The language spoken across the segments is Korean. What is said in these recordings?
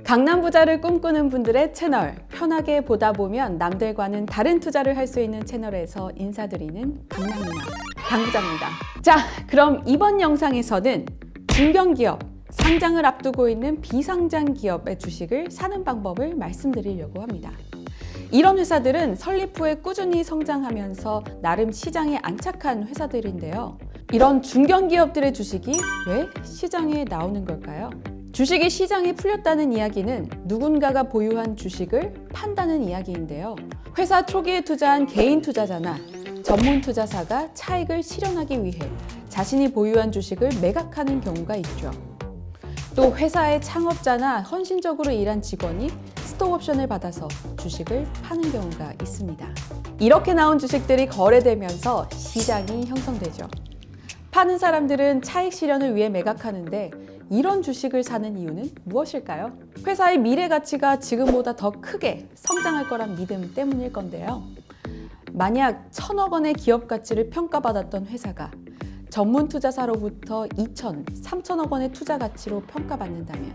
강남 부자를 꿈꾸는 분들의 채널, 편하게 보다 보면 남들과는 다른 투자를 할 수 있는 채널에서 인사드리는 강남이나 강부자입니다. 자, 그럼 이번 영상에서는 중견기업, 상장을 앞두고 있는 비상장 기업의 주식을 사는 방법을 말씀드리려고 합니다. 이런 회사들은 설립 후에 꾸준히 성장하면서 나름 시장에 안착한 회사들인데요. 이런 중견기업들의 주식이 왜 시장에 나오는 걸까요? 주식이 시장에 풀렸다는 이야기는 누군가가 보유한 주식을 판다는 이야기인데요. 회사 초기에 투자한 개인 투자자나 전문 투자사가 차익을 실현하기 위해 자신이 보유한 주식을 매각하는 경우가 있죠. 또 회사의 창업자나 헌신적으로 일한 직원이 스톡옵션을 받아서 주식을 파는 경우가 있습니다. 이렇게 나온 주식들이 거래되면서 시장이 형성되죠. 파는 사람들은 차익 실현을 위해 매각하는데 이런 주식을 사는 이유는 무엇일까요? 회사의 미래 가치가 지금보다 더 크게 성장할 거란 믿음 때문일 건데요. 만약 1,000억 원의 기업 가치를 평가받았던 회사가 전문 투자사로부터 2,000, 3,000억 원의 투자 가치로 평가받는다면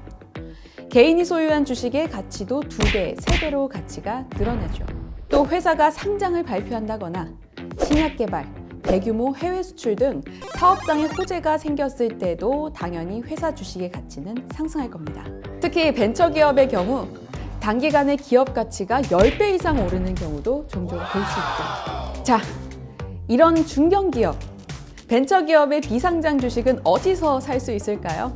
개인이 소유한 주식의 가치도 2배, 3배로 가치가 늘어나죠. 또 회사가 상장을 발표한다거나 신약 개발, 대규모 해외 수출 등 사업장의 호재가 생겼을 때도 당연히 회사 주식의 가치는 상승할 겁니다. 특히 벤처기업의 경우 단기간에 기업 가치가 10배 이상 오르는 경우도 종종 볼 수 있고. 자, 이런 중견기업, 벤처기업의 비상장 주식은 어디서 살 수 있을까요?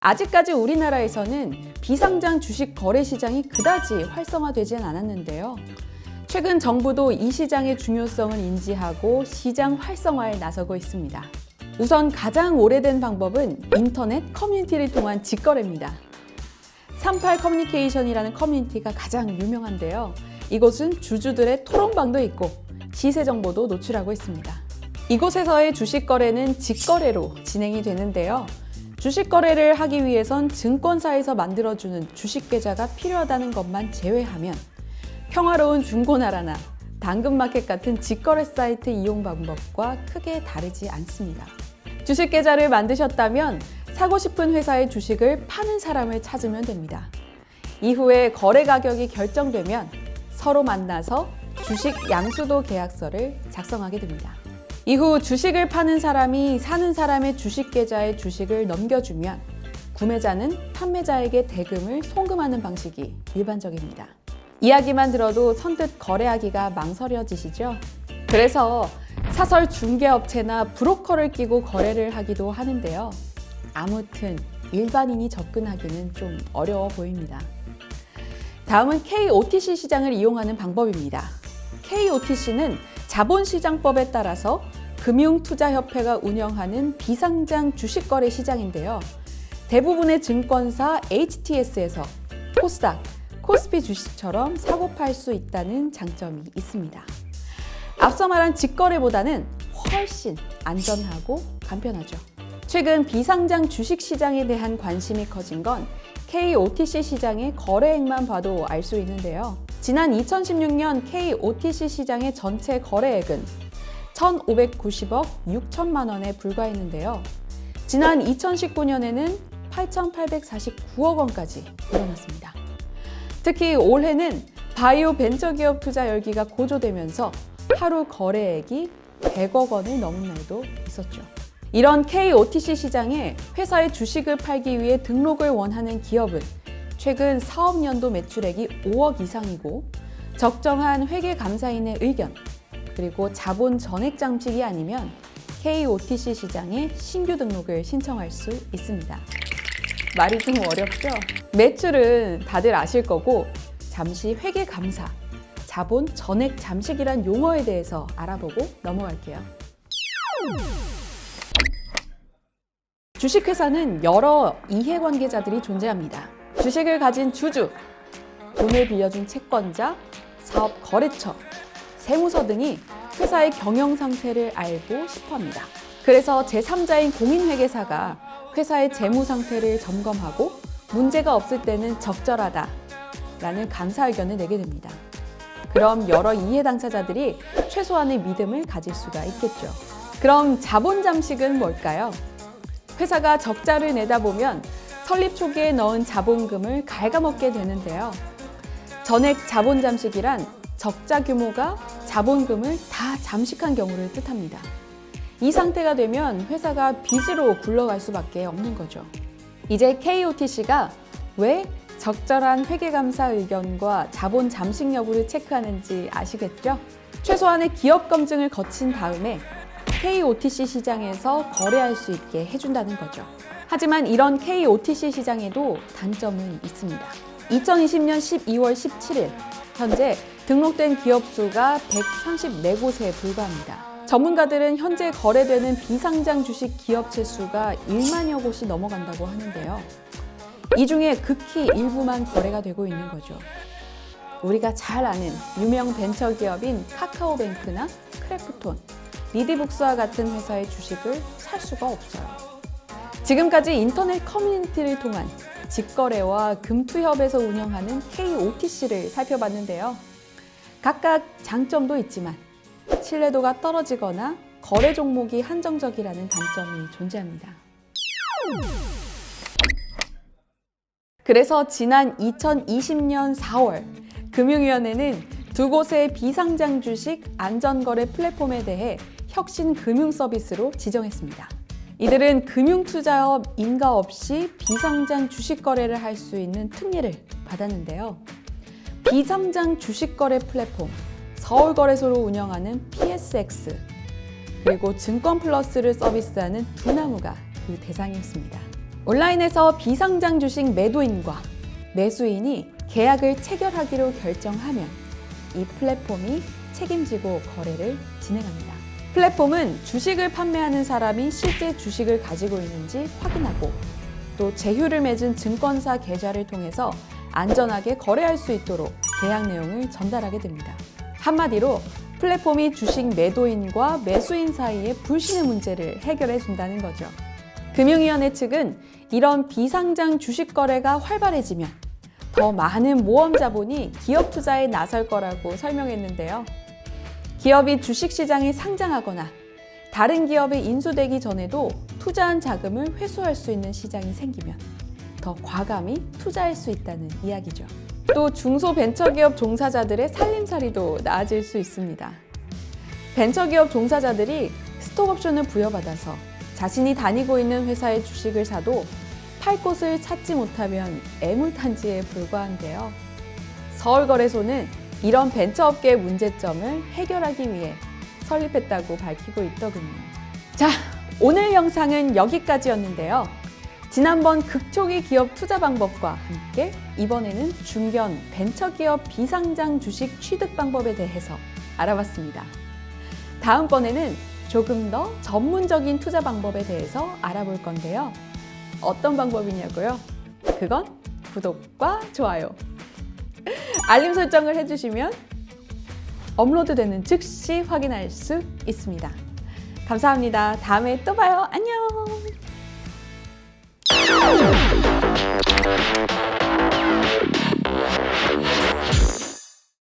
아직까지 우리나라에서는 비상장 주식 거래 시장이 그다지 활성화되진 않았는데요. 최근 정부도 이 시장의 중요성을 인지하고 시장 활성화에 나서고 있습니다. 우선 가장 오래된 방법은 인터넷 커뮤니티를 통한 직거래입니다. 38 커뮤니케이션이라는 커뮤니티가 가장 유명한데요. 이곳은 주주들의 토론방도 있고 시세 정보도 노출하고 있습니다. 이곳에서의 주식 거래는 직거래로 진행이 되는데요. 주식 거래를 하기 위해선 증권사에서 만들어주는 주식 계좌가 필요하다는 것만 제외하면 평화로운 중고나라나 당근마켓 같은 직거래 사이트 이용 방법과 크게 다르지 않습니다. 주식 계좌를 만드셨다면 사고 싶은 회사의 주식을 파는 사람을 찾으면 됩니다. 이후에 거래 가격이 결정되면 서로 만나서 주식 양수도 계약서를 작성하게 됩니다. 이후 주식을 파는 사람이 사는 사람의 주식 계좌에 주식을 넘겨주면 구매자는 판매자에게 대금을 송금하는 방식이 일반적입니다. 이야기만 들어도 선뜻 거래하기가 망설여지시죠? 그래서 사설 중개업체나 브로커를 끼고 거래를 하기도 하는데요. 아무튼 일반인이 접근하기는 좀 어려워 보입니다. 다음은 KOTC 시장을 이용하는 방법입니다. KOTC는 자본시장법에 따라서 금융투자협회가 운영하는 비상장 주식거래 시장인데요. 대부분의 증권사 HTS에서 코스닥, 코스피 주식처럼 사고 팔 수 있다는 장점이 있습니다. 앞서 말한 직거래보다는 훨씬 안전하고 간편하죠. 최근 비상장 주식 시장에 대한 관심이 커진 건 KOTC 시장의 거래액만 봐도 알 수 있는데요. 지난 2016년 KOTC 시장의 전체 거래액은 1,590억 6천만 원에 불과했는데요. 지난 2019년에는 8,849억 원까지 늘어났습니다. 특히 올해는 바이오 벤처기업 투자 열기가 고조되면서 하루 거래액이 100억 원을 넘은 날도 있었죠. 이런 KOTC 시장에 회사의 주식을 팔기 위해 등록을 원하는 기업은 최근 사업연도 매출액이 5억 이상이고 적정한 회계감사인의 의견, 그리고 자본 전액 잠식이 아니면 KOTC 시장에 신규 등록을 신청할 수 있습니다. 말이 좀 어렵죠? 매출은 다들 아실 거고 잠시 회계감사, 자본 전액 잠식이란 용어에 대해서 알아보고 넘어갈게요. 주식회사는 여러 이해관계자들이 존재합니다. 주식을 가진 주주, 돈을 빌려준 채권자, 사업 거래처, 세무서 등이 회사의 경영 상태를 알고 싶어 합니다. 그래서 제3자인 공인회계사가 회사의 재무 상태를 점검하고 문제가 없을 때는 적절하다라는 감사 의견을 내게 됩니다. 그럼 여러 이해 당사자들이 최소한의 믿음을 가질 수가 있겠죠. 그럼 자본 잠식은 뭘까요? 회사가 적자를 내다 보면 설립 초기에 넣은 자본금을 갉아먹게 되는데요. 전액 자본 잠식이란 적자 규모가 자본금을 다 잠식한 경우를 뜻합니다. 이 상태가 되면 회사가 빚으로 굴러갈 수밖에 없는 거죠. 이제 KOTC가 왜 적절한 회계감사 의견과 자본 잠식 여부를 체크하는지 아시겠죠? 최소한의 기업 검증을 거친 다음에 KOTC 시장에서 거래할 수 있게 해준다는 거죠. 하지만 이런 KOTC 시장에도 단점은 있습니다. 2020년 12월 17일 현재 등록된 기업 수가 134곳에 불과합니다. 전문가들은 현재 거래되는 비상장 주식 기업체 수가 1만여 곳이 넘어간다고 하는데요. 이 중에 극히 일부만 거래가 되고 있는 거죠. 우리가 잘 아는 유명 벤처기업인 카카오뱅크나 크래프톤, 리디북스와 같은 회사의 주식을 살 수가 없어요. 지금까지 인터넷 커뮤니티를 통한 직거래와 금투협에서 운영하는 KOTC를 살펴봤는데요. 각각 장점도 있지만 신뢰도가 떨어지거나 거래 종목이 한정적이라는 단점이 존재합니다. 그래서 지난 2020년 4월 금융위원회는 두 곳의 비상장 주식 안전거래 플랫폼에 대해 혁신 금융 서비스로 지정했습니다. 이들은 금융투자업 인가 없이 비상장 주식 거래를 할 수 있는 특례를 받았는데요. 비상장 주식 거래 플랫폼 서울거래소로 운영하는 PSX 그리고 증권플러스를 서비스하는 두나무가 그 대상이었습니다. 온라인에서 비상장 주식 매도인과 매수인이 계약을 체결하기로 결정하면 이 플랫폼이 책임지고 거래를 진행합니다. 플랫폼은 주식을 판매하는 사람이 실제 주식을 가지고 있는지 확인하고 또 제휴를 맺은 증권사 계좌를 통해서 안전하게 거래할 수 있도록 계약 내용을 전달하게 됩니다. 한마디로 플랫폼이 주식 매도인과 매수인 사이의 불신의 문제를 해결해 준다는 거죠. 금융위원회 측은 이런 비상장 주식 거래가 활발해지면 더 많은 모험 자본이 기업 투자에 나설 거라고 설명했는데요. 기업이 주식시장에 상장하거나 다른 기업에 인수되기 전에도 투자한 자금을 회수할 수 있는 시장이 생기면 더 과감히 투자할 수 있다는 이야기죠. 또 중소벤처기업 종사자들의 살림살이도 나아질 수 있습니다. 벤처기업 종사자들이 스톡옵션을 부여받아서 자신이 다니고 있는 회사의 주식을 사도 팔 곳을 찾지 못하면 애물단지에 불과한데요. 서울거래소는 이런 벤처업계의 문제점을 해결하기 위해 설립했다고 밝히고 있더군요. 자, 오늘 영상은 여기까지였는데요. 지난번 극초기 기업 투자 방법과 함께 이번에는 중견 벤처기업 비상장 주식 취득 방법에 대해서 알아봤습니다. 다음번에는 조금 더 전문적인 투자 방법에 대해서 알아볼 건데요. 어떤 방법이냐고요? 그건 구독과 좋아요, 알림 설정을 해주시면 업로드되는 즉시 확인할 수 있습니다. 감사합니다. 다음에 또 봐요. 안녕!